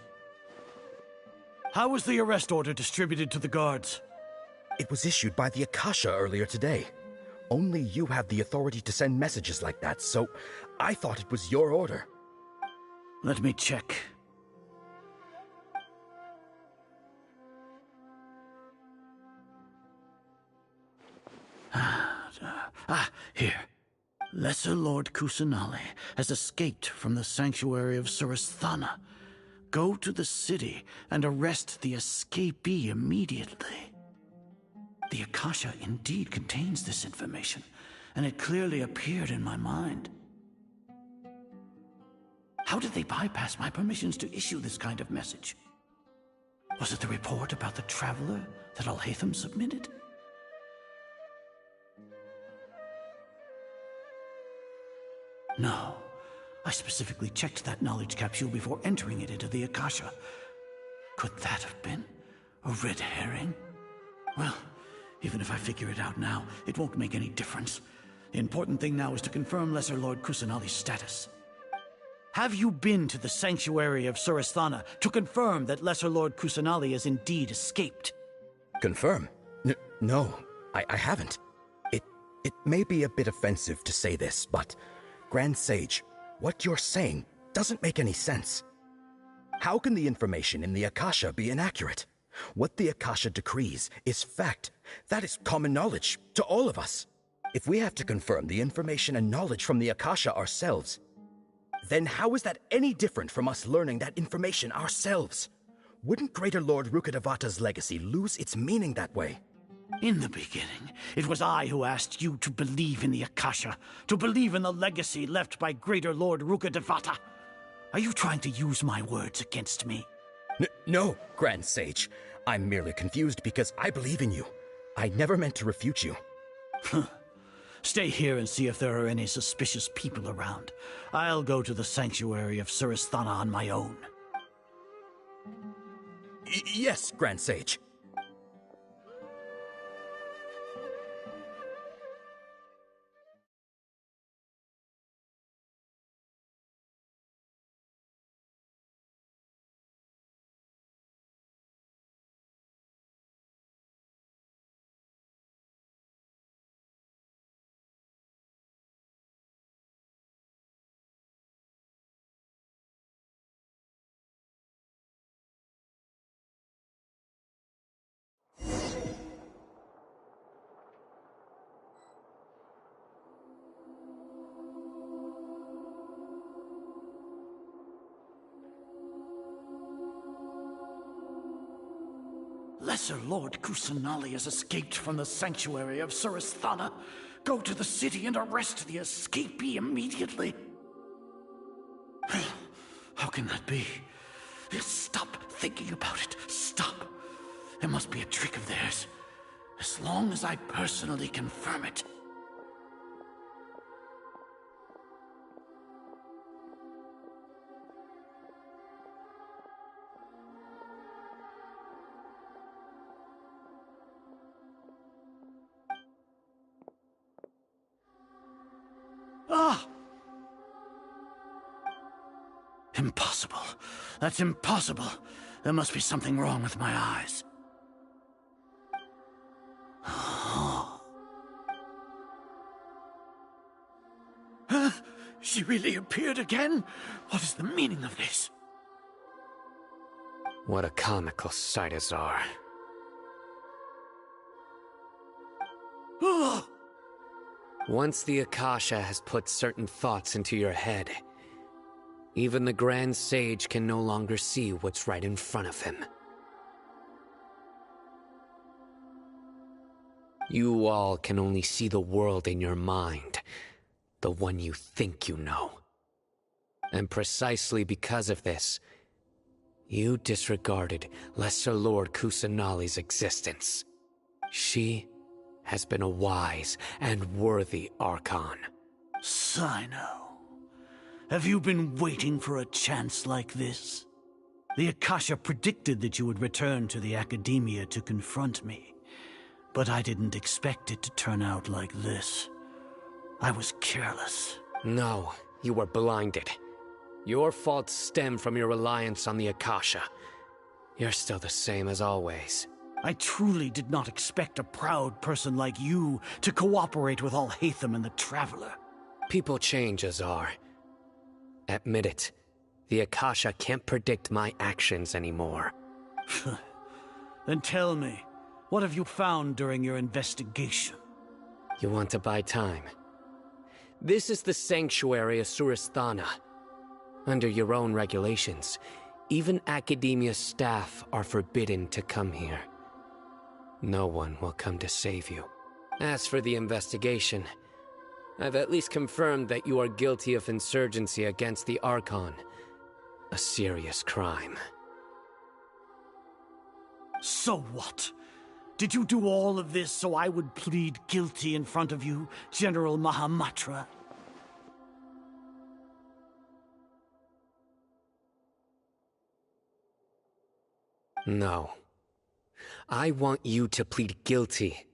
S4: How was the arrest order distributed to the guards?
S14: It was issued by the Akasha earlier today. Only you have the authority to send messages like that, so I thought it was your order.
S4: Let me check. Here. Lesser Lord Kusanali has escaped from the sanctuary of Suristhana. Go to the city and arrest the escapee immediately. The Akasha indeed contains this information, and it clearly appeared in my mind. How did they bypass my permissions to issue this kind of message? Was it the report about the Traveler that Alhaitham submitted? No. I specifically checked that knowledge capsule before entering it into the Akasha. Could that have been a red herring? Well, even if I figure it out now, it won't make any difference. The important thing now is to confirm Lesser Lord Kusanali's status. Have you been to the sanctuary of Suristhana to confirm that Lesser Lord Kusanali has indeed escaped?
S14: Confirm? No, I haven't. It may be a bit offensive to say this, but Grand Sage, what you're saying doesn't make any sense. How can the information in the Akasha be inaccurate? What the Akasha decrees is fact. That is common knowledge to all of us. If we have to confirm the information and knowledge from the Akasha ourselves, then how is that any different from us learning that information ourselves? Wouldn't Greater Lord Rukkhadevata's legacy lose its meaning that way?
S4: In the beginning, it was I who asked you to believe in the Akasha, to believe in the legacy left by Greater Lord Rukkhadevata. Are you trying to use my words against me?
S14: No, Grand Sage. I'm merely confused because I believe in you. I never meant to refute you.
S4: Stay here and see if there are any suspicious people around. I'll go to the sanctuary of Suristhana on my own.
S14: Yes, Grand Sage.
S4: Lesser Lord Kusanali has escaped from the sanctuary of Suristhana. Go to the city and arrest the escapee immediately. How can that be? Stop thinking about it. Stop. It must be a trick of theirs. As long as I personally confirm it. Ah! Impossible. That's impossible. There must be something wrong with my eyes. She really appeared again? What is the meaning of this?
S6: What a comical sight, Azar. Once the Akasha has put certain thoughts into your head, even the Grand Sage can no longer see what's right in front of him. You all can only see the world in your mind, the one you think you know. And precisely because of this, you disregarded Lesser Lord Kusanali's existence. She has been a wise and worthy Archon.
S4: Sino, have you been waiting for a chance like this? The Akasha predicted that you would return to the Academia to confront me, but I didn't expect it to turn out like this. I was careless.
S6: No, you were blinded. Your faults stem from your reliance on the Akasha. You're still the same as always.
S4: I truly did not expect a proud person like you to cooperate with Alhaitham and the Traveler.
S6: People change, Azar. Admit it. The Akasha can't predict my actions anymore.
S4: Then tell me, what have you found during your investigation?
S6: You want to buy time? This is the sanctuary of Surasthana. Under your own regulations, even Academia staff are forbidden to come here. No one will come to save you. As for the investigation, I've at least confirmed that you are guilty of insurgency against the Archon. A serious crime.
S4: So what? Did you do all of this so I would plead guilty in front of you, General Mahamatra?
S6: No. I want you to plead guilty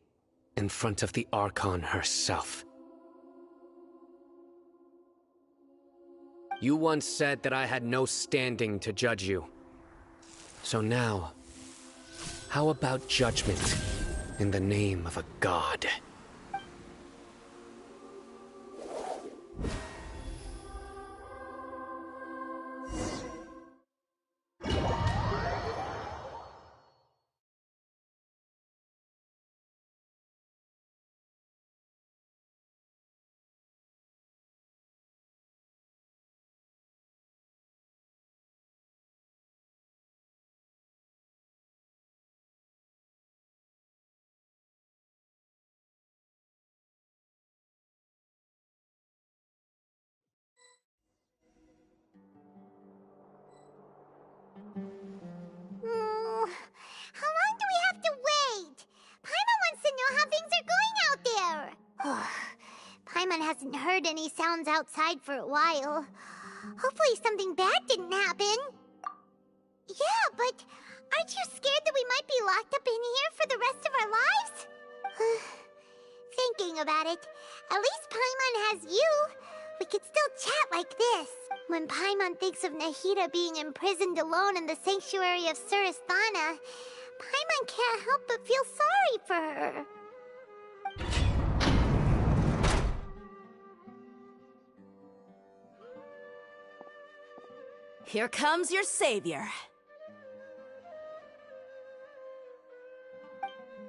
S6: in front of the Archon herself. You once said that I had no standing to judge you. So now, how about judgment in the name of a god?
S1: How long do we have to wait? Paimon wants to know how things are going out there. Paimon hasn't heard any sounds outside for a while. Hopefully something bad didn't happen. Yeah, but aren't you scared that we might be locked up in here for the rest of our lives? Thinking about it, at least Paimon has you. We could still chat like this. When Paimon thinks of Nahida being imprisoned alone in the sanctuary of Surasthana, Paimon can't help but feel sorry for her.
S21: Here comes your savior.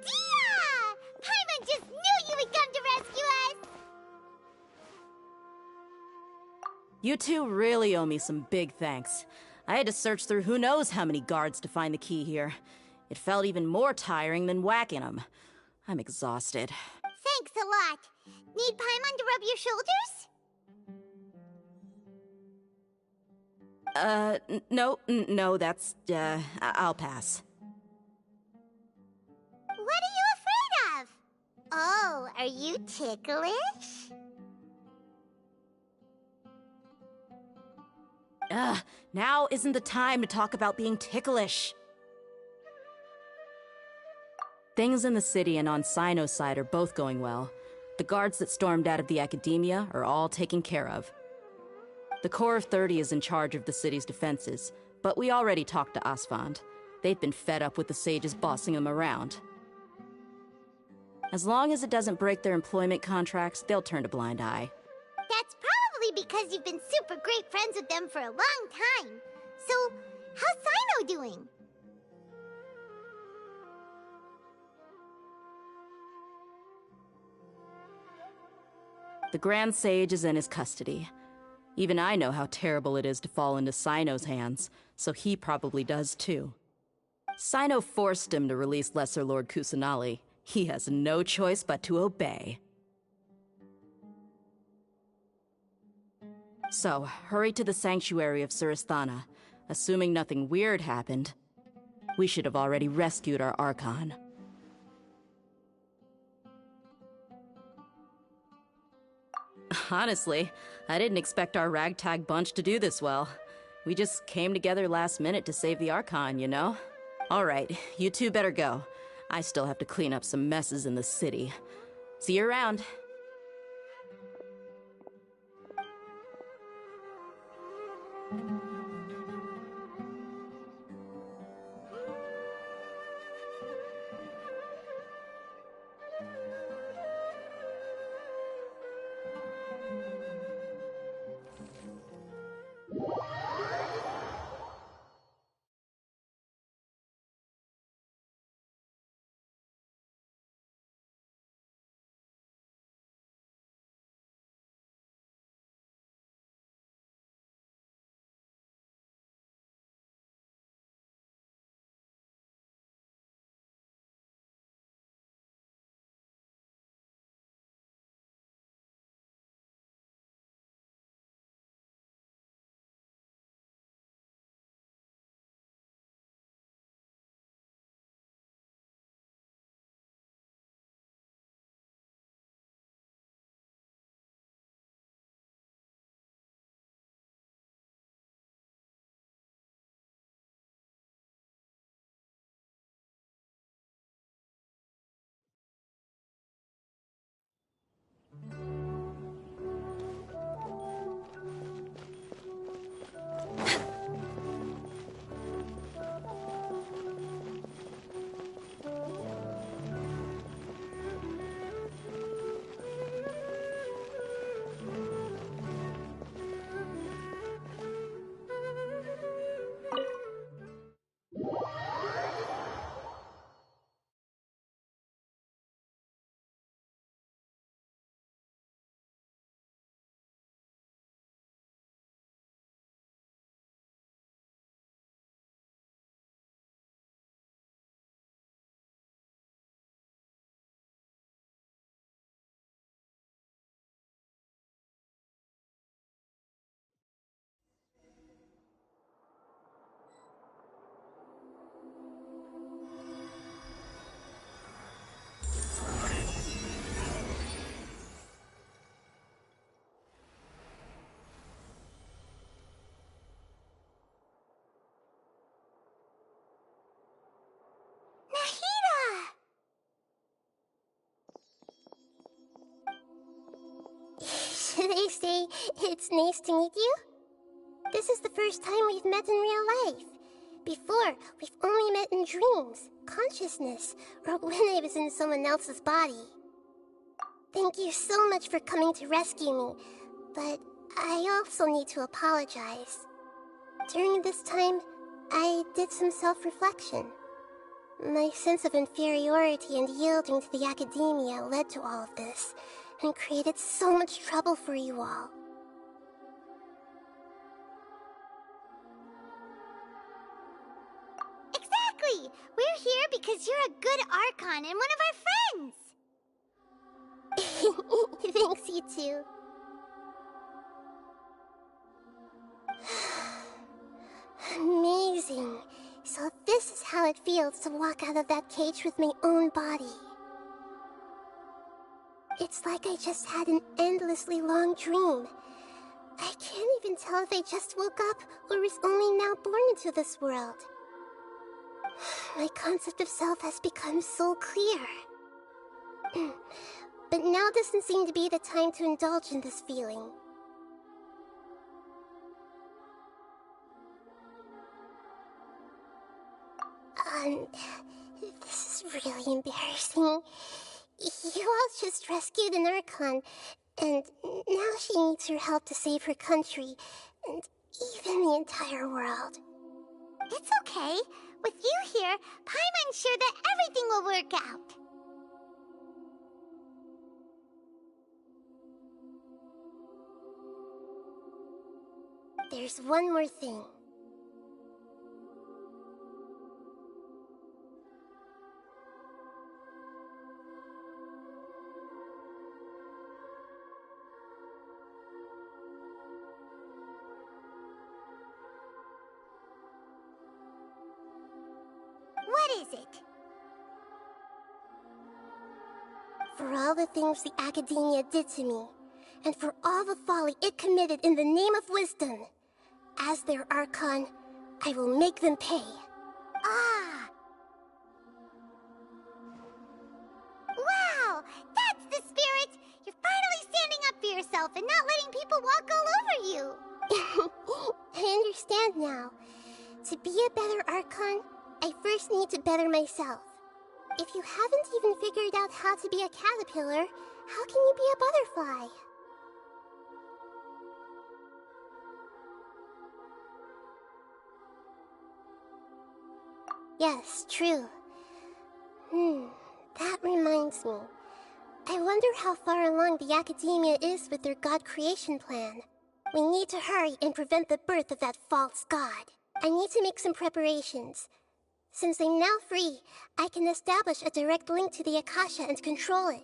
S1: Dia! Paimon just knew you would come to rescue us!
S17: You two really owe me some big thanks. I had to search through who knows how many guards to find the key here. It felt even more tiring than whacking them. I'm exhausted.
S1: Thanks a lot. Need Paimon to rub your shoulders?
S17: No, that's, I'll pass.
S1: What are you afraid of? Oh, are you ticklish?
S17: Now isn't the time to talk about being ticklish. Things in the city and on Sino's side are both going well. The guards that stormed out of the Academia are all taken care of. The Corps of 30 is in charge of the city's defenses, but we already talked to Asfand. They've been fed up with the sages bossing them around. As long as it doesn't break their employment contracts, they'll turn a blind eye.
S1: That's probably because you've been super great friends with them for a long time. So, how's Sino doing?
S17: The Grand Sage is in his custody. Even I know how terrible it is to fall into Sino's hands, so he probably does too. Sino forced him to release Lesser Lord Kusanali, He has no choice but to obey. So, hurry to the sanctuary of Surasthana. Assuming nothing weird happened, we should have already rescued our Archon. Honestly, I didn't expect our ragtag bunch to do this well. We just came together last minute to save the Archon, you know? Alright, you two better go. I still have to clean up some messes in the city. See you around.
S8: Should I say it's nice to meet you? This is the first time we've met in real life. Before, we've only met in dreams, consciousness, or when I was in someone else's body. Thank you so much for coming to rescue me, but I also need to apologize. During this time, I did some self-reflection. My sense of inferiority and yielding to the academia led to all of this, and created so much trouble for you all.
S1: Exactly! We're here because you're a good Archon and one of our friends!
S8: Thanks, you too. Amazing. So this is how it feels to walk out of that cage with my own body. It's like I just had an endlessly long dream. I can't even tell if I just woke up or was only now born into this world. My concept of self has become so clear. But now doesn't seem to be the time to indulge in this feeling. This is really embarrassing. You all just rescued an Archon, and now she needs your help to save her country, and even the entire world.
S1: It's okay. With you here, Paimon's sure that everything will work out.
S8: There's one more thing. it. For all the things the Academia did to me, and for all the folly it committed in the name of wisdom, as their Archon, I will make them pay.
S1: Ah! Wow! That's the spirit! You're finally standing up for yourself and not letting people walk all over you!
S8: I understand now. To be a better Archon, I first need to better myself. If you haven't even figured out how to be a caterpillar, how can you be a butterfly? Yes, true. That reminds me. I wonder how far along the Academia is with their god creation plan. We need to hurry and prevent the birth of that false god. I need to make some preparations. Since I'm now free, I can establish a direct link to the Akasha and control it.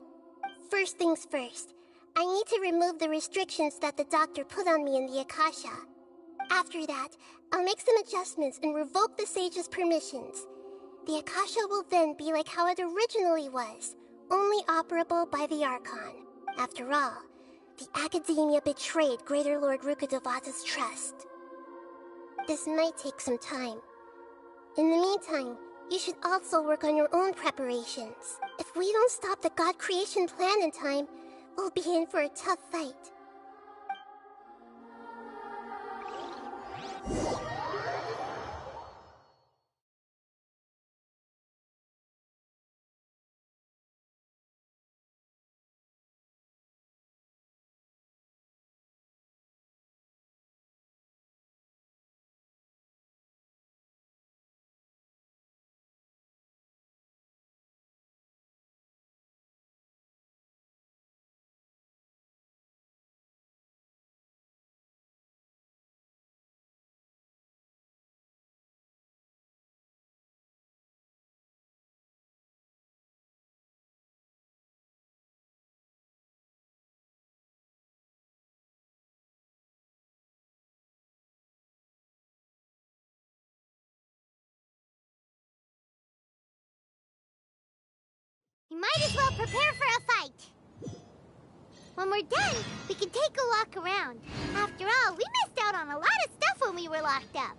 S8: First things first, I need to remove the restrictions that the doctor put on me in the Akasha. After that, I'll make some adjustments and revoke the sage's permissions. The Akasha will then be like how it originally was, only operable by the Archon. After all, the Academia betrayed Greater Lord Rukkhadevata's trust. This might take some time. In the meantime, you should also work on your own preparations. If we don't stop the god creation plan in time, we'll be in for a tough fight.
S1: You might as well prepare for a fight. When we're done, we can take a walk around. After all, we missed out on a lot of stuff when we were locked up.